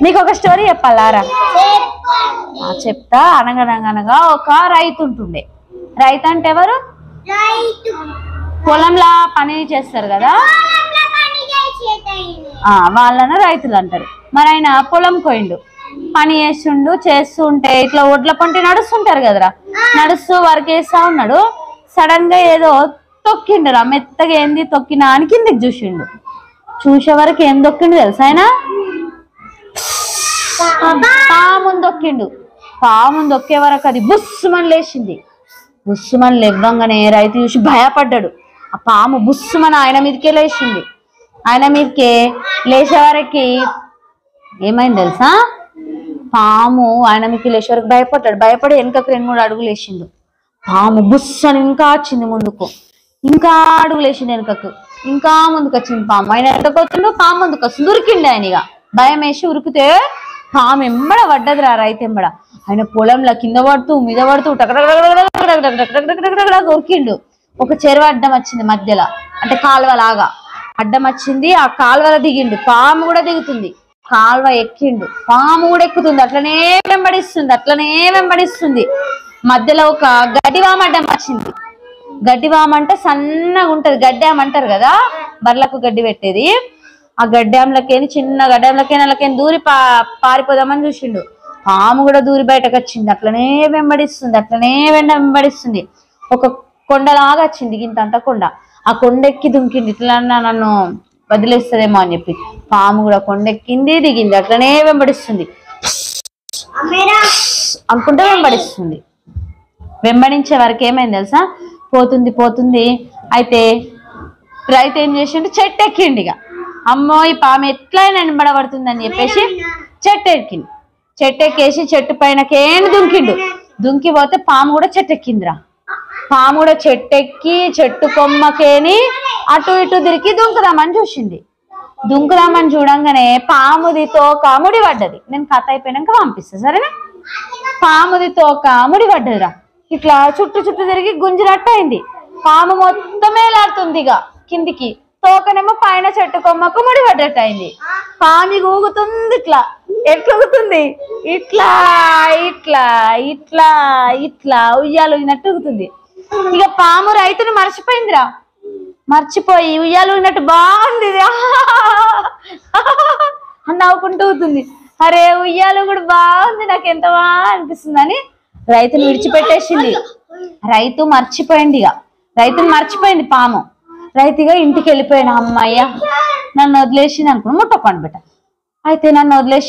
మీకు ఒక స్టోరీ చెప్పాలారా? చెప్తా. అనగనగా ఒక రైతు ఉంటుండే. రైతు అంటే ఎవరు? పొలంలా పని చేస్తారు కదా, వాళ్ళను రైతులు అంటారు. మరి ఆయన పొలం పోయిండు, పని చేస్తూ ఉంటే ఇట్లా ఒడ్ల పంటి నడుస్తుంటారు కదరా, నడుస్తూ వర్క్ చేస్తా ఉన్నాడు. సడన్ గా ఏదో తొక్కిండురా, మెత్తగా ఏంది తొక్కినా అని కిందికి చూసిండు. చూసే వరకు ఏం తొక్కిండు తెలుసా? ఆయన పాముని తొక్కిండు. పాముని తొక్కే వరకు అది బుస్సుమని లేచింది. బుస్సుమని లేవ్వంగానే రైతు చూసి భయపడ్డాడు. ఆ పాము బుస్సుమని ఆయన మీదకే లేచింది. ఆయన మీదకే లేచే వరకు ఏమైంది తెలుసా? పాము ఆయన మీదకి లేచే వరకు భయపడ్డాడు. భయపడి వెనుకకు 2-3 అడుగులు వేసిండు. పాము బుస్సని ఇంకా వచ్చింది ముందుకు, ఇంకా అడుగులు వేసింది వెనుకకు, ఇంకా ముందుకు వచ్చింది పాము. ఆయన వెనకకు వస్తుండో పాము ముందుకు వస్తుంది. ఉరికిండి ఆయన. ఇక భయం వేసి ఉరికితే పాము ఎంబడ పడ్డదిరా రైతు ఎంబడ. ఆయన పొలంలో కింద పడుతూ మీద పడుతూ ఉరికిండు. ఒక చెరువు అడ్డం వచ్చింది మధ్యలో, అంటే కాలువ లాగా అడ్డం వచ్చింది. ఆ కాలువలో దిగిండు. పాము కూడా దిగుతుంది. కాలువ ఎక్కిండు, పాము కూడా ఎక్కుతుంది. అట్లనే వెంబడిస్తుంది. మధ్యలో ఒక గడ్డివామ అడ్డం వచ్చింది. గడ్డివామ అంటే సన్నగా ఉంటది, గడ్డాం అంటారు కదా, బర్లకు గడ్డి పెట్టేది. ఆ గడ్డాంలకేని చిన్న గడ్డాంలకేని దూరి పారిపోదామని చూసిండు. పాము కూడా దూరి బయటకు వచ్చింది. అట్లనే వెంబడిస్తుంది. ఒక కొండలాగా వచ్చింది, ఇంత కొండ. ఆ కొండెక్కి దుంకింది. ఇట్లా నన్ను వదిలేస్తుందేమో అని చెప్పి పాము కూడా కొండెక్కింది, దిగింది. అట్లనే వెంబడిస్తుంది అనుకుంటే వెంబడించే వరకు ఏమైంది తెలుసా? పోతుంది. అయితే రైతు ఏం చేసిండు? చెట్టు ఎక్కిండు. ఇక అమ్మో ఈ పాము ఎట్లయినా వెంబడబడుతుందని చెప్పేసి చెట్టు ఎక్కేసి చెట్టు పైనకేని దుంకిండు. దుంకిపోతే పాము కూడా చెట్టు ఎక్కిందిరా. పాము కూడా చెట్టు ఎక్కి చెట్టు కొమ్మకేని అటు ఇటు తిరిగి దుంకుదామని చూసింది. దుంకుదామని చూడంగానే పాముది తోక ముడి పడ్డది. నేను కథ అయిపోయినాక పంపిస్తా, సరేనా? పాముది తోక ముడి పడ్డదిరా. ఇట్లా చుట్టూ తిరిగి గుంజినట్టు అయింది. పాము మొత్తం వేలాడుతుంది ఇక కిందికి. తోకనేమో పైన చెట్టు కొమ్మకు ముడి పడ్డట్టు అయింది. పాము ఊగుతుంది. ఎట్లా ఊగుతుంది? ఇట్లా ఉయ్యాలు ఊగినట్టు ఊగుతుంది. ఇక పాము రైతుని మర్చిపోయి ఉయ్యాలు ఊగినట్టు బాగుంది అని నవ్వుకుంటూ ఊగుతుంది. అరే ఉయ్యాలు కూడా బాగుంది, నాకు ఎంత బాగా అనిపిస్తుంది అని రైతుని విడిచిపెట్టేసింది. రైతు మర్చిపోయింది పాము. రైతుగా ఇంటికి వెళ్ళిపోయిన అమ్మాయ్య నన్ను వదిలేసింది అనుకుని ముట్టపండు బిడ్డ. అయితే నన్ను వదిలేసి